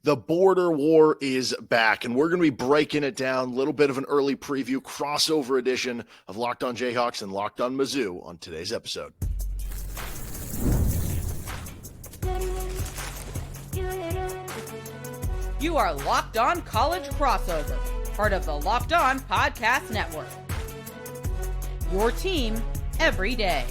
The border war is back, and we're going to be breaking it down. A little bit of an early preview, crossover edition of Locked On Jayhawks and Locked On Mizzou on today's episode. You are Locked On College Crossover, part of the Locked On Podcast Network. Your team every day.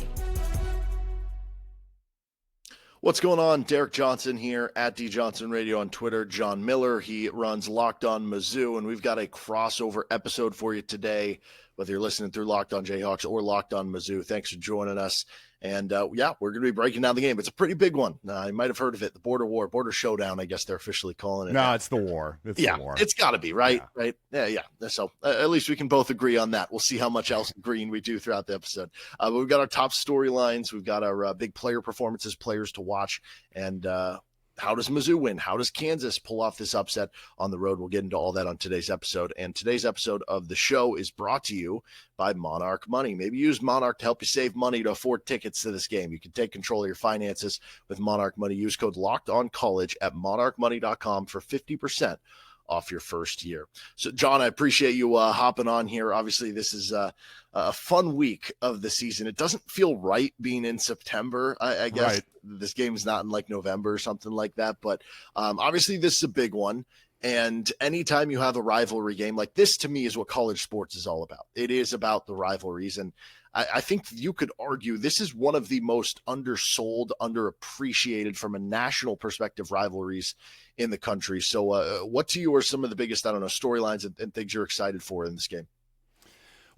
What's going on? Derek Johnson here at D Johnson Radio on Twitter. John Miller, he runs Locked On Mizzou, and we've got a crossover episode for you today, whether you're listening through Locked On Jayhawks or Locked On Mizzou. Thanks for joining us. And we're going to be breaking down the game. It's a pretty big one. You might have heard of it, the border war, border showdown, I guess they're officially calling it. No, it's the war. It's the war. It's got to be, right? Yeah. Right? Yeah. So at least we can both agree on that. We'll see how much else green we do throughout the episode. But we've got our top storylines. We've got our big player performances, players to watch, and how does Mizzou win? How does Kansas pull off this upset on the road? We'll get into all that on today's episode. And today's episode of the show is brought to you by Monarch Money. Maybe use Monarch to help you save money to afford tickets to this game. You can take control of your finances with Monarch Money. Use code LOCKEDONCollege at monarchmoney.com for 50% off your first year. So, John, I appreciate you hopping on here. Obviously, this is a fun week of the season. It doesn't feel right being in September. I guess right. This game is not in like November or something like that. But obviously, this is a big one. And anytime you have a rivalry game like this, to me, is what college sports is all about. It is about the rivalries. And I think you could argue this is one of the most undersold, underappreciated from a national perspective rivalries in the country. So what to you are some of the biggest, storylines and things you're excited for in this game?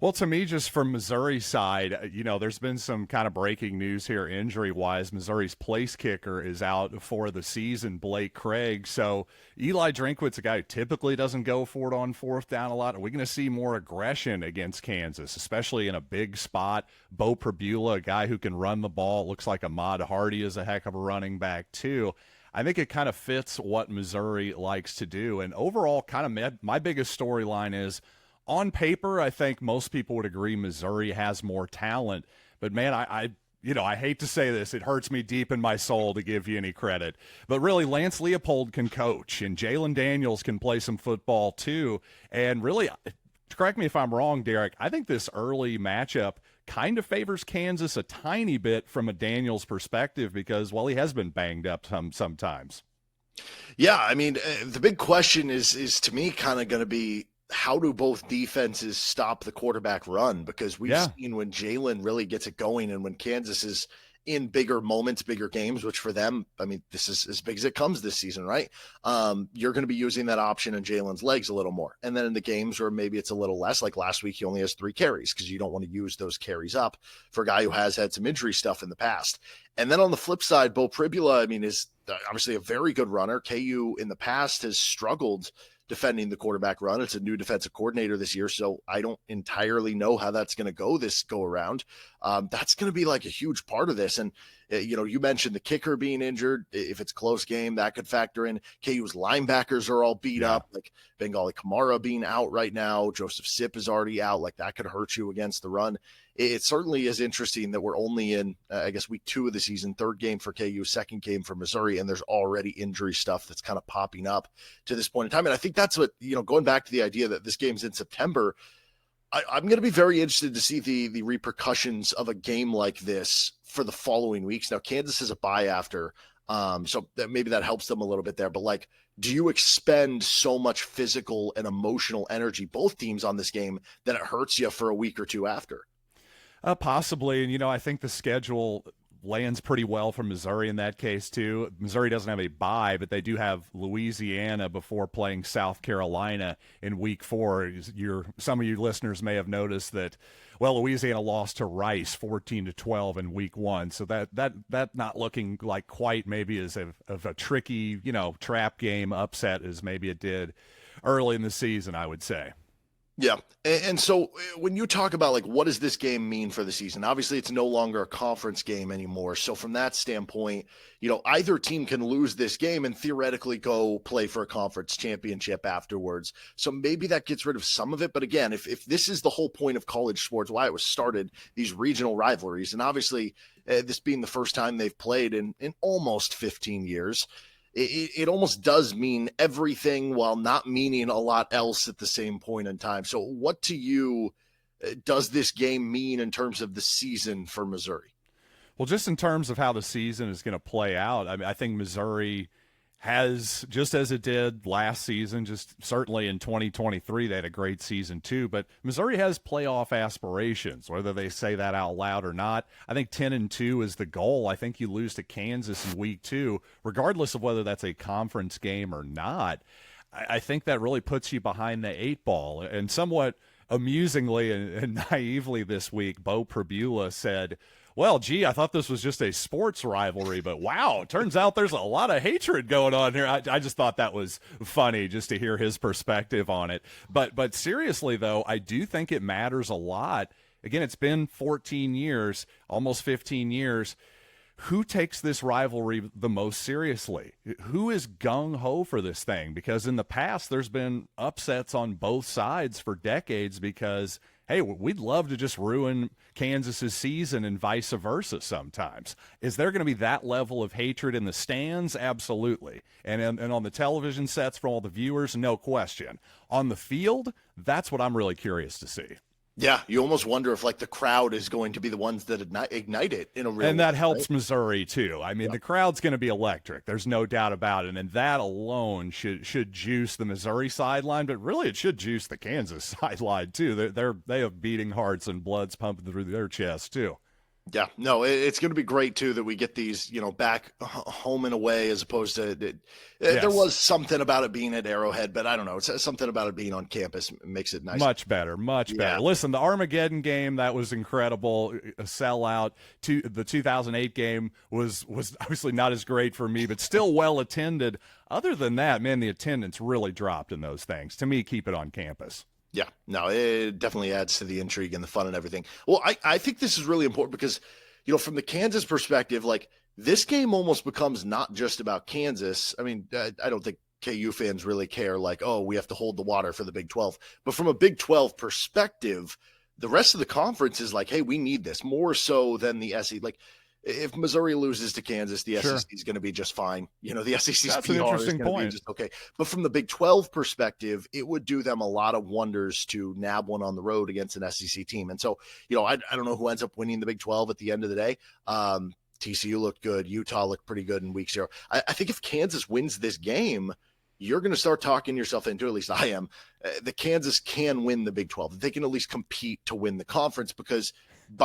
Well, to me, just from Missouri's side, there's been some kind of breaking news here injury-wise. Missouri's place kicker is out for the season, Blake Craig. So Eli Drinkwitz, a guy who typically doesn't go for it on fourth down a lot. Are we going to see more aggression against Kansas, especially in a big spot? Beau Pribula, a guy who can run the ball. It looks like Ahmad Hardy is a heck of a running back, too. I think it kind of fits what Missouri likes to do. And overall, kind of my biggest storyline is, on paper, I think most people would agree Missouri has more talent. But, man, I hate to say this. It hurts me deep in my soul to give you any credit. But really, Lance Leopold can coach, and Jalon Daniels can play some football too. And really, correct me if I'm wrong, Derek, I think this early matchup kind of favors Kansas a tiny bit from a Daniels perspective because, well, he has been banged up sometimes. Yeah, I mean, the big question is to me kind of going to be, how do both defenses stop the quarterback run? Because we've seen when Jalon really gets it going and when Kansas is in bigger moments, bigger games, which for them, I mean, this is as big as it comes this season, right? You're going to be using that option in Jalon's legs a little more. And then in the games where maybe it's a little less, like last week, he only has 3 carries because you don't want to use those carries up for a guy who has had some injury stuff in the past. And then on the flip side, Beau Pribula, I mean, is obviously a very good runner. KU in the past has struggled defending the quarterback run. It's a new defensive coordinator this year, so I don't entirely know how that's going to go this go around. That's going to be like a huge part of this. And, you mentioned the kicker being injured. If it's a close game, that could factor in. KU's linebackers are all beat up, like Bengali Kamara being out right now. Joseph Sipp is already out. Like that could hurt you against the run. It certainly is interesting that we're only in, week 2 of the season, 3rd game for KU, 2nd game for Missouri, and there's already injury stuff that's kind of popping up to this point in time. And I think that's what, going back to the idea that this game's in September, I'm going to be very interested to see the repercussions of a game like this for the following weeks. Now, Kansas has a bye after, so maybe that helps them a little bit there. But, do you expend so much physical and emotional energy, both teams, on this game that it hurts you for a week or 2 after? Possibly. And, I think the schedule lands pretty well for Missouri in that case, too. Missouri doesn't have a bye, but they do have Louisiana before playing South Carolina in week 4. Some of you listeners may have noticed that, well, Louisiana lost to Rice 14-12 in week 1. So that not looking like quite maybe as of a tricky, trap game upset as maybe it did early in the season, I would say. Yeah. And so when you talk about what does this game mean for the season, obviously it's no longer a conference game anymore. So from that standpoint, either team can lose this game and theoretically go play for a conference championship afterwards. So maybe that gets rid of some of it. But again, if this is the whole point of college sports, why it was started, these regional rivalries, and obviously this being the first time they've played in almost 15 years, it almost does mean everything while not meaning a lot else at the same point in time. So what to you does this game mean in terms of the season for Missouri? Well, just in terms of how the season is going to play out, I mean, I think Missouri has, just as it did last season, just certainly in 2023, they had a great season too, but Missouri has playoff aspirations, whether they say that out loud or not. I think 10-2 is the goal. I think you lose to Kansas in week 2, regardless of whether that's a conference game or not. I think that really puts you behind the 8 ball. And somewhat amusingly and naively this week, Beau Pribula said, well, gee, I thought this was just a sports rivalry, but wow, it turns out there's a lot of hatred going on here. I just thought that was funny just to hear his perspective on it. But seriously, though, I do think it matters a lot. Again, it's been 14 years, almost 15 years. Who takes this rivalry the most seriously? Who is gung-ho for this thing? Because in the past, there's been upsets on both sides for decades because, hey, we'd love to just ruin Kansas's season and vice versa sometimes. Is there going to be that level of hatred in the stands? Absolutely. And on the television sets for all the viewers? No question. On the field, that's what I'm really curious to see. Yeah, you almost wonder if like the crowd is going to be the ones that ignite it in a real and that way, helps right? Missouri too. I mean, the crowd's going to be electric. There's no doubt about it, and that alone should juice the Missouri sideline. But really, it should juice the Kansas sideline too. They have beating hearts and blood's pumping through their chests too. Yeah, no, it's going to be great too that we get these, back home and away as opposed to Yes. There was something about it being at Arrowhead, but I don't know. It's something about it being on campus makes it nice. Much better. Listen, the Armageddon game, that was incredible. A sellout. The 2008 game was obviously not as great for me, but still well attended. Other than that, man, the attendance really dropped in those things. To me, keep it on campus. Yeah, no, it definitely adds to the intrigue and the fun and everything. Well, I think this is really important because, from the Kansas perspective, like this game almost becomes not just about Kansas. I mean, I don't think KU fans really care like, oh, we have to hold the water for the Big 12. But from a Big 12 perspective, the rest of the conference is like, hey, we need this more so than the SEC. Like, if Missouri loses to Kansas, the SEC is going to be just fine. The SEC's That's PR an interesting is going to be just okay. But from the Big 12 perspective, it would do them a lot of wonders to nab one on the road against an SEC team. And so, I don't know who ends up winning the Big 12 at the end of the day. TCU looked good. Utah looked pretty good in week 0. I think if Kansas wins this game, you're going to start talking yourself into, at least I am, that Kansas can win the Big 12. They can at least compete to win the conference because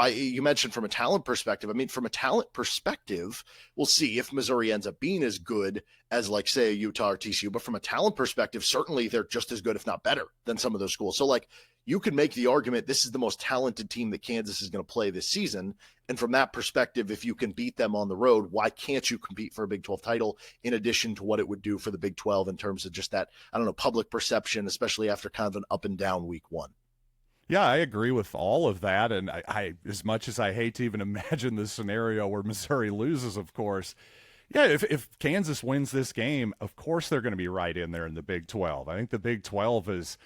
you mentioned from a talent perspective. I mean, from a talent perspective, we'll see if Missouri ends up being as good as, like, say, Utah or TCU. But from a talent perspective, certainly they're just as good, if not better, than some of those schools. So, like, you could make the argument this is the most talented team that Kansas is going to play this season. And from that perspective, if you can beat them on the road, why can't you compete for a Big 12 title in addition to what it would do for the Big 12 in terms of just that, public perception, especially after kind of an up and down week 1? Yeah, I agree with all of that. And I as much as I hate to even imagine the scenario where Missouri loses, of course, yeah, if Kansas wins this game, of course they're going to be right in there in the Big 12. I think the Big 12 is,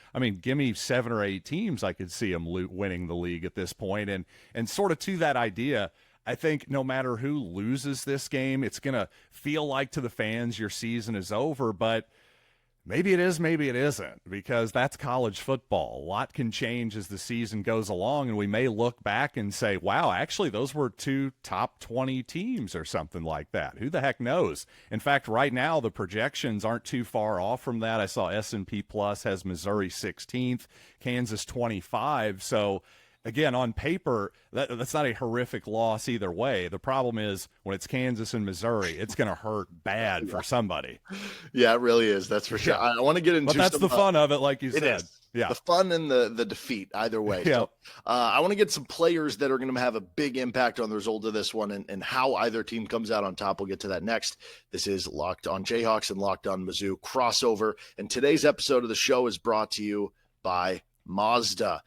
give me 7 or 8 teams I could see them winning the league at this point. And sort of to that idea, I think no matter who loses this game, it's going to feel like to the fans your season is over, but maybe it is, maybe it isn't, because that's college football. A lot can change as the season goes along, and we may look back and say, wow, actually, those were 2 top 20 teams or something like that. Who the heck knows? In fact, right now, the projections aren't too far off from that. I saw S&P Plus has Missouri 16th, Kansas 25. So, again, on paper, that's not a horrific loss either way. The problem is when it's Kansas and Missouri, it's going to hurt bad for somebody. Yeah, it really is. That's for sure. Yeah. I want to get into But that's the fun of it, like you said. It is. Yeah. The fun and the defeat, either way. Yeah. So, I want to get some players that are going to have a big impact on the result of this one and how either team comes out on top. We'll get to that next. This is Locked On Jayhawks and Locked On Mizzou crossover. And today's episode of the show is brought to you by Mazda.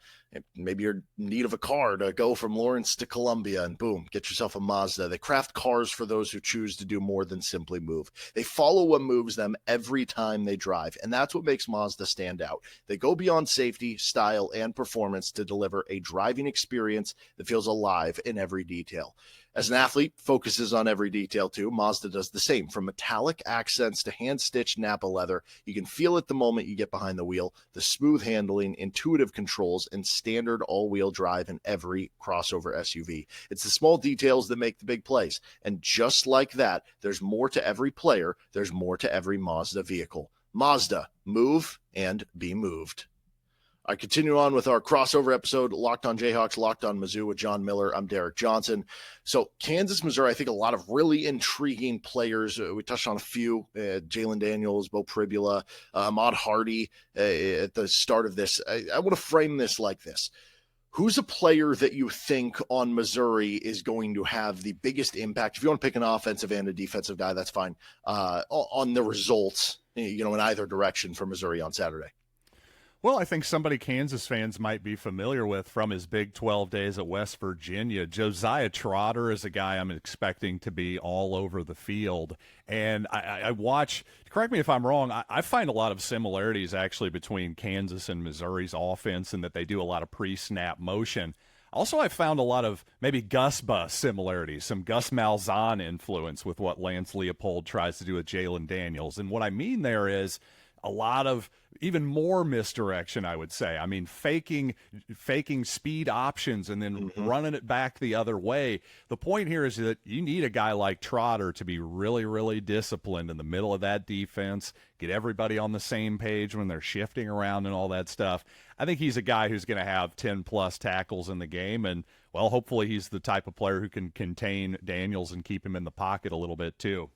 Maybe you're in need of a car to go from Lawrence to Columbia, and boom, get yourself a Mazda. They craft cars for those who choose to do more than simply move. They follow what moves them every time they drive, and that's what makes Mazda stand out. They go beyond safety, style, and performance to deliver a driving experience that feels alive in every detail. As an athlete, focuses on every detail too. Mazda does the same. From metallic accents to hand-stitched Napa leather, you can feel it the moment you get behind the wheel. The smooth handling, intuitive controls, and standard all-wheel drive in every crossover SUV. It's the small details that make the big plays. And just like that, there's more to every player. There's more to every Mazda vehicle. Mazda, move and be moved. I continue on with our crossover episode, Locked on Jayhawks, Locked on Mizzou with John Miller. I'm Derek Johnson. So Kansas, Missouri, I think a lot of really intriguing players. We touched on a few, Jalon Daniels, Beau Pribula, Ahmad Hardy at the start of this. I want to frame this like this. Who's a player that you think on Missouri is going to have the biggest impact? If you want to pick an offensive and a defensive guy, that's fine, on the results, in either direction for Missouri on Saturday. Well, I think somebody Kansas fans might be familiar with from his Big 12 days at West Virginia. Josiah Trotter is a guy I'm expecting to be all over the field. And I watch, correct me if I'm wrong, I find a lot of similarities actually between Kansas and Missouri's offense in that they do a lot of pre-snap motion. Also, I found a lot of maybe Gus Bus similarities, some Gus Malzahn influence with what Lance Leopold tries to do with Jalon Daniels. And what I mean there is a lot of even more misdirection, I would say. I mean, faking speed options and then running it back the other way. The point here is that you need a guy like Trotter to be really, really disciplined in the middle of that defense, get everybody on the same page when they're shifting around and all that stuff. I think he's a guy who's going to have 10-plus tackles in the game, and, well, hopefully he's the type of player who can contain Daniels and keep him in the pocket a little bit too.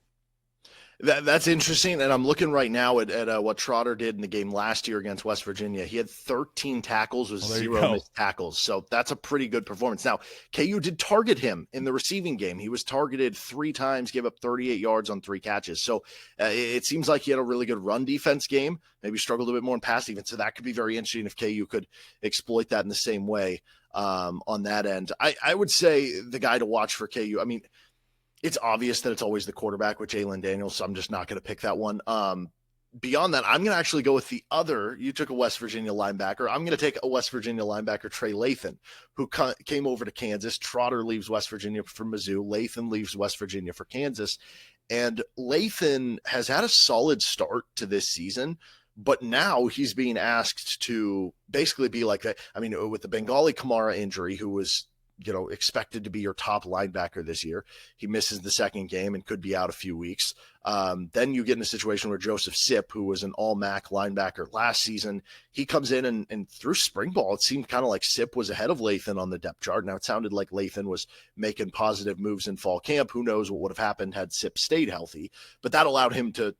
That's interesting, and I'm looking right now at what Trotter did in the game last year against West Virginia. He had 13 tackles with 0 missed tackles, so that's a pretty good performance. Now, KU did target him in the receiving game. He was targeted 3 times, gave up 38 yards on 3 catches. So it seems like he had a really good run defense game, maybe struggled a bit more in pass defense, so that could be very interesting if KU could exploit that in the same way on that end. I would say the guy to watch for KU, I mean, it's obvious that it's always the quarterback with Jalon Daniels, so I'm just not going to pick that one. Beyond that, I'm going to actually go with the other. You took a West Virginia linebacker. I'm going to take a West Virginia linebacker, Trey Lathan, who came over to Kansas. Trotter leaves West Virginia for Mizzou. Lathan leaves West Virginia for Kansas. And Lathan has had a solid start to this season, but now he's being asked to basically be like that. I mean, with the Bengali Kamara injury, who was expected to be your top linebacker this year. He misses the second game and could be out a few weeks. Then you get in a situation where Joseph Sipp, who was an all-MAC linebacker last season, he comes in and through spring ball, it seemed kind of like Sipp was ahead of Lathan on the depth chart. Now it sounded like Lathan was making positive moves in fall camp. Who knows what would have happened had Sipp stayed healthy, but that allowed him to,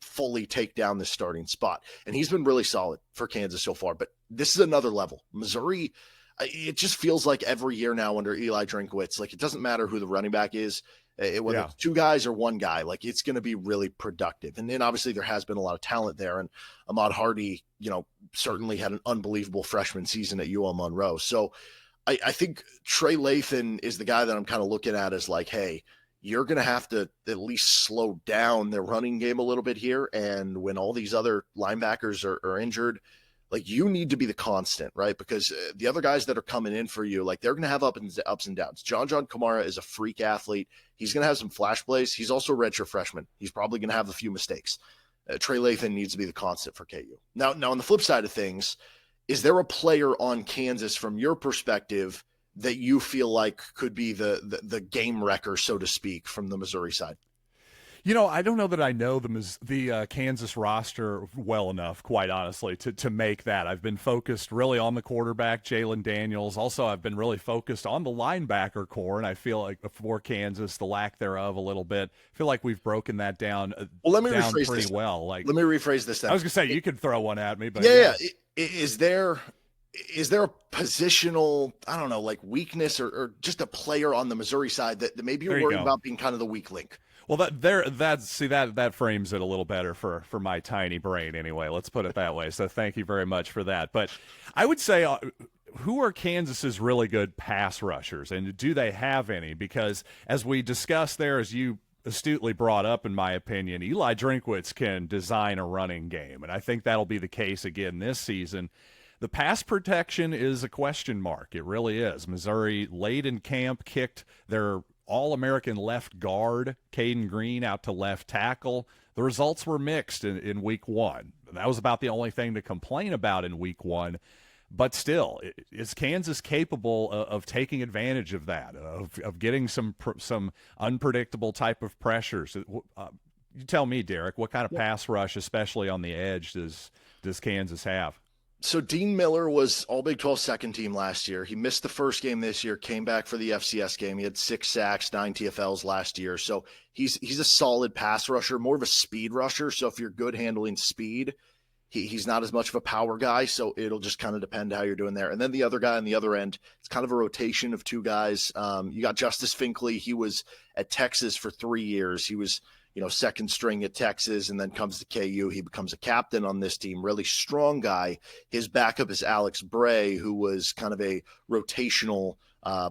fully take down this starting spot. And he's been really solid for Kansas so far, but this is another level. Missouri, it just feels like every year now under Eli Drinkwitz, like it doesn't matter who the running back is, whether it's 2 guys or 1 guy, like it's going to be really productive. And then obviously there has been a lot of talent there. And Ahmad Hardy, certainly had an unbelievable freshman season at UL Monroe. So I think Trey Lathan is the guy that I'm kind of looking at as like, hey, you're going to have to at least slow down their running game a little bit here. And when all these other linebackers are injured, like you need to be the constant, right? Because the other guys that are coming in for you, like they're going to have ups and downs. John Kamara is a freak athlete. He's going to have some flash plays. He's also a redshirt freshman. He's probably going to have a few mistakes. Trey Lathan needs to be the constant for KU. Now on the flip side of things, is there a player on Kansas from your perspective that you feel like could be the game wrecker, so to speak, from the Missouri side? I don't know that I know the Kansas roster well enough, quite honestly, to make that. I've been focused really on the quarterback, Jalon Daniels. Also, I've been really focused on the linebacker core, and I feel like for Kansas, the lack thereof a little bit. I feel like we've broken that down, let me down rephrase pretty this. well. Like, let me rephrase this then. I was going to say, you could throw one at me, but yeah. Is there a positional, I don't know, like weakness or just a player on the Missouri side that maybe you're worried about being kind of the weak link? Well, that frames it a little better for my tiny brain anyway. Let's put it that way. So thank you very much for that. But I would say, who are Kansas's really good pass rushers, and do they have any? Because as we discussed there, as you astutely brought up, in my opinion, Eli Drinkwitz can design a running game, and I think that'll be the case again this season. The pass protection is a question mark. It really is. Missouri late in camp kicked their All-American left guard Caden Green out to left tackle. The results were mixed in week one. That was about the only thing to complain about in week one. But still, is Kansas capable of taking advantage of that, of getting some unpredictable type of pressures? You tell me, Derek, what kind of pass rush, especially on the edge, does Kansas have? So Dean Miller was all Big 12 second team last year. He missed the first game this year, came back for the FCS game. He had 6 sacks, 9 TFLs last year. So he's a solid pass rusher, more of a speed rusher. So if you're good handling speed, he's not as much of a power guy. So it'll just kind of depend how you're doing there. And then the other guy on the other end, it's kind of a rotation of 2 guys. You got Justice Finkley. He was at Texas for 3 years. He was second string at Texas, and then comes to KU. He becomes a captain on this team, really strong guy. His backup is Alex Bray, who was kind of a rotational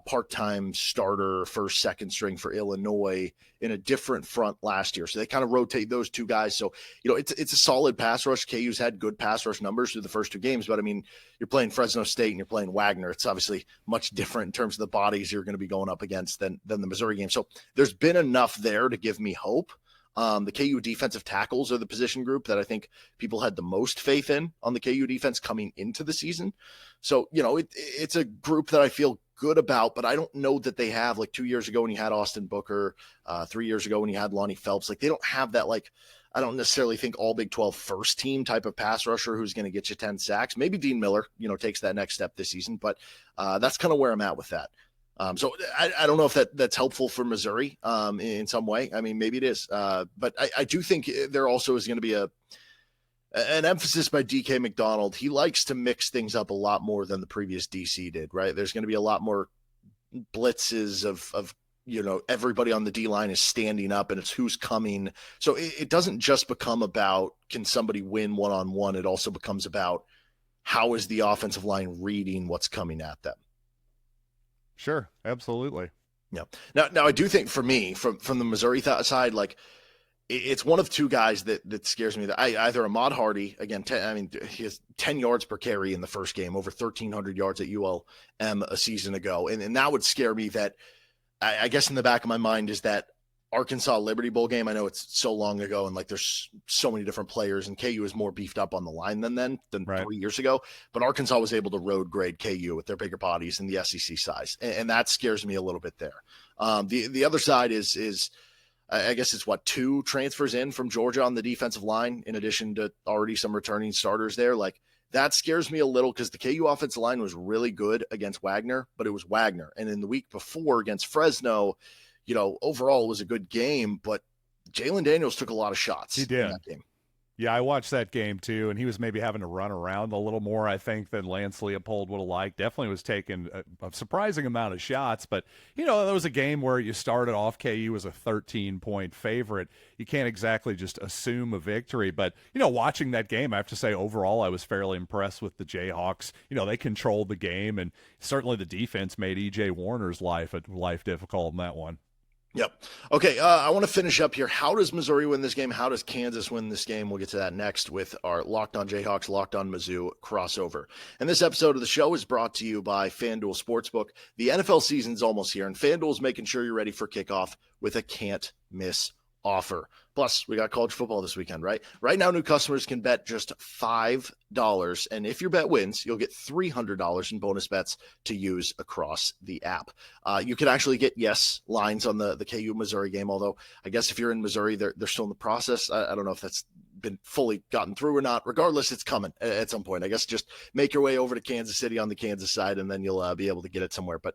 part-time starter, first, second string for Illinois in a different front last year. So they kind of rotate those 2 guys. So, it's a solid pass rush. KU's had good pass rush numbers through the first 2 games, but I mean, you're playing Fresno State and you're playing Wagner. It's obviously much different in terms of the bodies you're going to be going up against than the Missouri game. So there's been enough there to give me hope. The KU defensive tackles are the position group that I think people had the most faith in on the KU defense coming into the season. So, it's a group that I feel good about, but I don't know that they have, like 2 years ago when you had Austin Booker, 3 years ago when you had Lonnie Phelps, like they don't have that, like, I don't necessarily think all Big 12 first team type of pass rusher who's going to get you 10 sacks. Maybe Dean Miller, takes that next step this season, but that's kind of where I'm at with that. So I don't know if that's helpful for Missouri in some way. I mean, maybe it is. But I do think there also is going to be an emphasis by DK McDonald. He likes to mix things up a lot more than the previous DC did, right? There's going to be a lot more blitzes of everybody on the D line is standing up and it's who's coming. So it doesn't just become about can somebody win one-on-one. It also becomes about how is the offensive line reading what's coming at them. Sure, absolutely. Yeah. Now I do think for me, from the Missouri side, like it's one of 2 guys that scares me. That either Ahmad Hardy, again, he has 10 yards per carry in the first game, over 1,300 yards at ULM a season ago, and that would scare me. That I guess in the back of my mind is that Arkansas Liberty Bowl game. I know it's so long ago and like there's so many different players and KU is more beefed up on the line than right. 3 years ago, but Arkansas was able to road grade KU with their bigger bodies and the SEC size. And that scares me a little bit there. The other side is I guess it's 2 transfers in from Georgia on the defensive line, in addition to already some returning starters there. Like that scares me a little because the KU offensive line was really good against Wagner, but it was Wagner. And in the week before against Fresno, overall it was a good game, but Jalon Daniels took a lot of shots. He did. In that game. Yeah, I watched that game too, and he was maybe having to run around a little more, I think, than Lance Leopold would have liked. Definitely was taking a surprising amount of shots, but, there was a game where you started off KU as a 13-point favorite. You can't exactly just assume a victory, but, watching that game, I have to say, overall, I was fairly impressed with the Jayhawks. They controlled the game, and certainly the defense made E.J. Warner's life difficult in that one. Yep. Okay, I want to finish up here. How does Missouri win this game? How does Kansas win this game? We'll get to that next with our Locked On Jayhawks, Locked On Mizzou crossover. And this episode of the show is brought to you by FanDuel Sportsbook. The NFL season's almost here, and FanDuel's making sure you're ready for kickoff with a can't-miss offer. Plus, we got college football this weekend, right? Right now, new customers can bet just $5, and if your bet wins, you'll get $300 in bonus bets to use across the app. You can actually get lines on the KU Missouri game, although I guess if you're in Missouri, they're still in the process. I don't know if that's been fully gotten through or not. Regardless, it's coming at some point. I guess just make your way over to Kansas City on the Kansas side, and then you'll be able to get it somewhere. But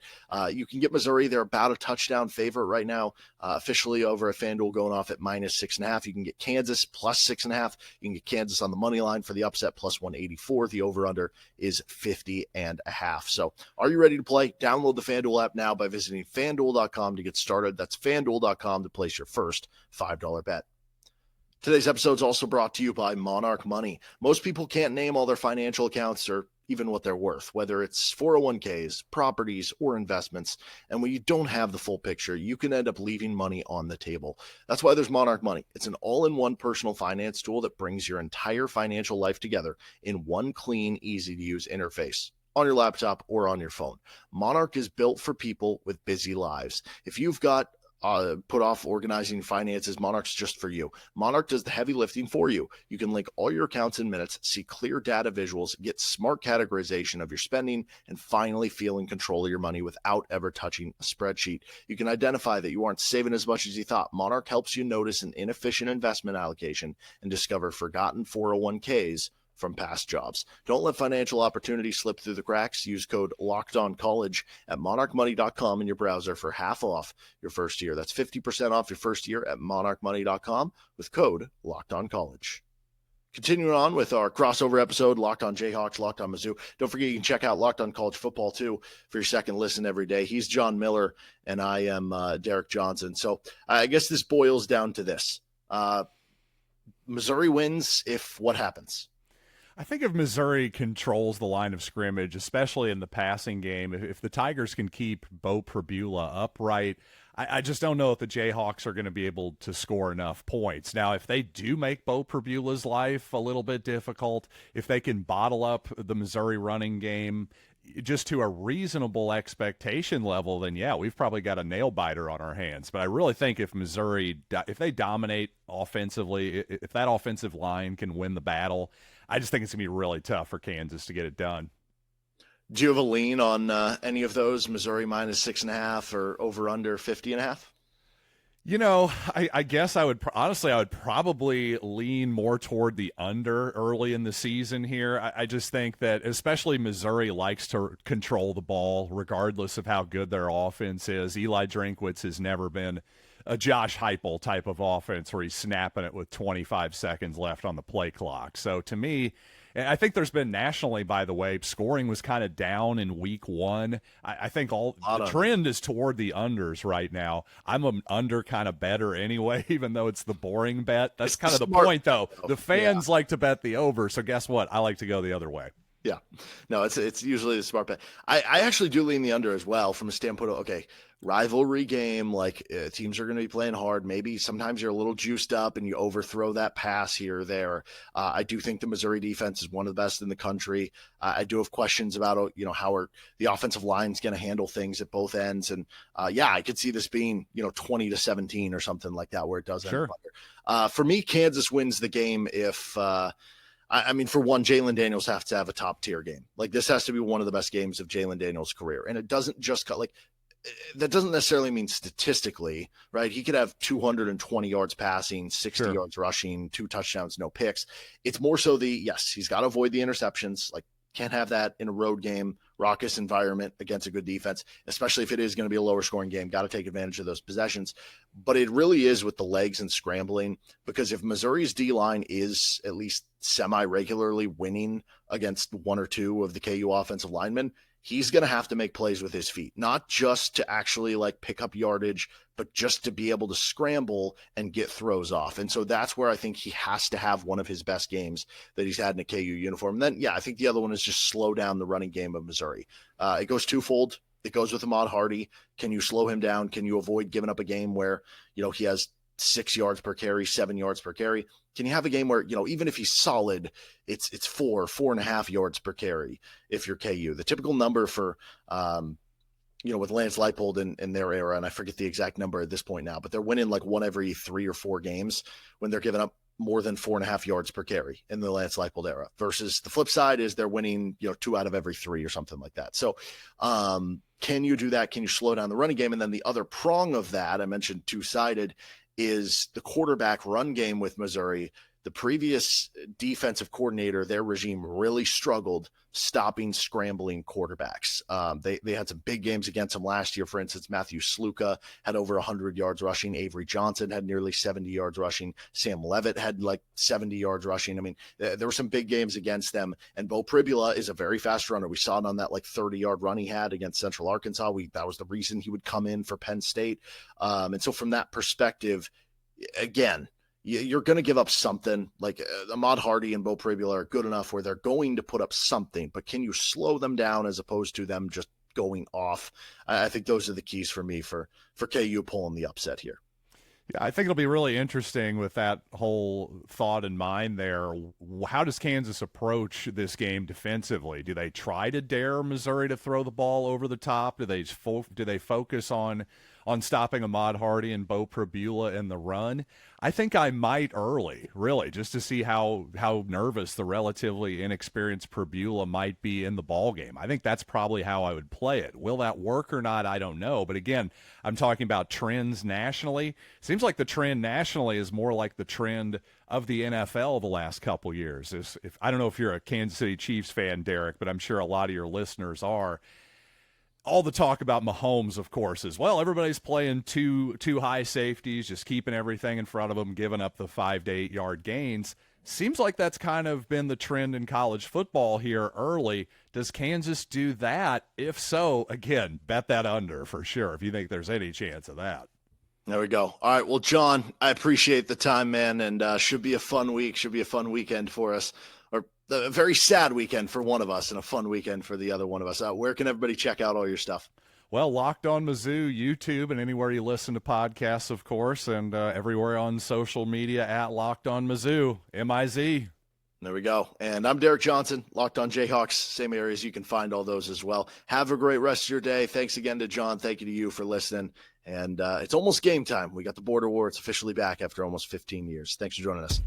you can get Missouri. They're about a touchdown favorite right now, officially over at FanDuel, going off at -6.5. You can get Kansas +6.5. You can get Kansas on the money line for the upset +184. The over-under is 50.5. So are you ready to play? Download the FanDuel app now by visiting FanDuel.com to get started. That's FanDuel.com to place your first $5 bet. Today's episode is also brought to you by Monarch Money. Most people can't name all their financial accounts or even what they're worth, whether it's 401ks, properties, or investments. And when you don't have the full picture, you can end up leaving money on the table. That's why there's Monarch Money. It's an all-in-one personal finance tool that brings your entire financial life together in one clean, easy-to-use interface. on your laptop, or on your phone. Monarch is built for people with busy lives. If you've got put off organizing finances, Monarch's just for you. Monarch does the heavy lifting for you. You can link all your accounts in minutes, see clear data visuals, get smart categorization of your spending, and finally feel in control of your money without ever touching a spreadsheet. You can identify that you aren't saving as much as you thought. Monarch helps you notice an inefficient investment allocation and discover forgotten 401ks from past jobs. Don't let financial opportunities slip through the cracks. Use code LOCKEDONCollege at monarchmoney.com in your browser for half off your first year. That's 50% off your first year at monarchmoney.com with code LOCKEDONCollege. Continuing on with our crossover episode, Locked on Jayhawks, Locked on Mizzou. Don't forget you can check out Locked on College Football too for your second listen every day. He's John Miller and I am Derek Johnson. So I guess this boils down to this. Missouri wins if what happens? I think if Missouri controls the line of scrimmage, especially in the passing game, if the Tigers can keep Beau Pribula upright, I just don't know if the Jayhawks are going to be able to score enough points. Now, if they do make Beau Pribula's life a little bit difficult, if they can bottle up the Missouri running game just to a reasonable expectation level, then yeah, we've probably got a nail biter on our hands. But I really think if Missouri, if they dominate offensively, if that offensive line can win the battle, I just think it's going to be really tough for Kansas to get it done. Do you have a lean on any of those? Missouri minus 6.5 or over under 50.5? You know, I guess I would probably lean more toward the under early in the season here. I just think that especially Missouri likes to control the ball regardless of how good their offense is. Eli Drinkwitz has never been a Josh Heupel type of offense where he's snapping it with 25 seconds left on the play clock. So to me, and I think there's been nationally, by the way, scoring was kind of down in week one. I think the trend is toward the unders right now. I'm an under kind of better anyway, even though it's the boring bet. That's kind of the point, though. The fans like to bet the over, so guess what? I like to go the other way. Yeah. No, it's usually the smart bet. I actually do lean the under as well from a standpoint of, okay, rivalry game, like teams are going to be playing hard. Maybe sometimes you're a little juiced up and you overthrow that pass here or there. I do think the Missouri defense is one of the best in the country. I do have questions about, how the offensive line's going to handle things at both ends. And I could see this being, 20-17 or something like that where it does end under. For me, Kansas wins the game if, for one, Jalon Daniels has to have a top-tier game. Like, this has to be one of the best games of Jalon Daniels' career. And it doesn't just that doesn't necessarily mean statistically, right? He could have 220 yards passing, 60 yards rushing, 2 touchdowns, no picks. It's more so he's got to avoid the interceptions. Like, can't have that in a road game, raucous environment against a good defense, especially if it is going to be a lower scoring game. Got to take advantage of those possessions. But it really is with the legs and scrambling, because if Missouri's D-line is at least semi-regularly winning against one or two of the KU offensive linemen, he's going to have to make plays with his feet, not just to actually pick up yardage, but just to be able to scramble and get throws off. And so that's where I think he has to have one of his best games that he's had in a KU uniform. And then, I think the other one is just slow down the running game of Missouri. It goes twofold. It goes with Ahmad Hardy. Can you slow him down? Can you avoid giving up a game where, he has 6 yards per carry, 7 yards per carry? Can you have a game where, even if he's solid, it's 4.5 yards per carry if you're KU? The typical number for, with Lance Leopold in their era, and I forget the exact number at this point now, but they're winning one every 3 or 4 games when they're giving up more than 4.5 yards per carry in the Lance Leopold era, versus the flip side is they're winning, 2 out of every 3 or something like that. So can you do that? Can you slow down the running game? And then the other prong of that, I mentioned two-sided, is the quarterback run game with Missouri. The previous defensive coordinator, their regime really struggled stopping scrambling quarterbacks. They had some big games against them last year. For instance, Matthew Sluka had over 100 yards rushing. Avery Johnson had nearly 70 yards rushing. Sam Levitt had 70 yards rushing. There were some big games against them. And Beau Pribula is a very fast runner. We saw it on that 30-yard run he had against Central Arkansas. That was the reason he would come in for Penn State. And so from that perspective, again, you're going to give up something. Ahmad Hardy and Beau Pribula are good enough where they're going to put up something, but can you slow them down as opposed to them just going off? I think those are the keys for me for KU pulling the upset here. Yeah, I think it'll be really interesting with that whole thought in mind there. How does Kansas approach this game defensively? Do they try to dare Missouri to throw the ball over the top? Do they focus on stopping Ahmad Hardy and Beau Pribula in the run? I think I might early, really, just to see how nervous the relatively inexperienced Pribula might be in the ball game. I think that's probably how I would play it. Will that work or not? I don't know. But again, I'm talking about trends nationally. Seems like the trend nationally is more like the trend of the NFL the last couple years. If I don't know if you're a Kansas City Chiefs fan, Derek, but I'm sure a lot of your listeners are. All the talk about Mahomes, of course, is, well, everybody's playing two high safeties, just keeping everything in front of them, giving up the 5 to 8 yard gains. Seems like that's kind of been the trend in college football here early. Does Kansas do that? If so, again, bet that under for sure if you think there's any chance of that. There we go. All right. Well, John, I appreciate the time, man, and should be a fun week. Should be a fun weekend for us. Or a very sad weekend for one of us and a fun weekend for the other one of us. Where can everybody check out all your stuff? Well, Locked On Mizzou, YouTube, and anywhere you listen to podcasts, of course, and everywhere on social media at Locked On Mizzou, M-I-Z. There we go. And I'm Derek Johnson, Locked On Jayhawks, same areas. You can find all those as well. Have a great rest of your day. Thanks again to John. Thank you to you for listening. And it's almost game time. We got the Border War. It's officially back after almost 15 years. Thanks for joining us.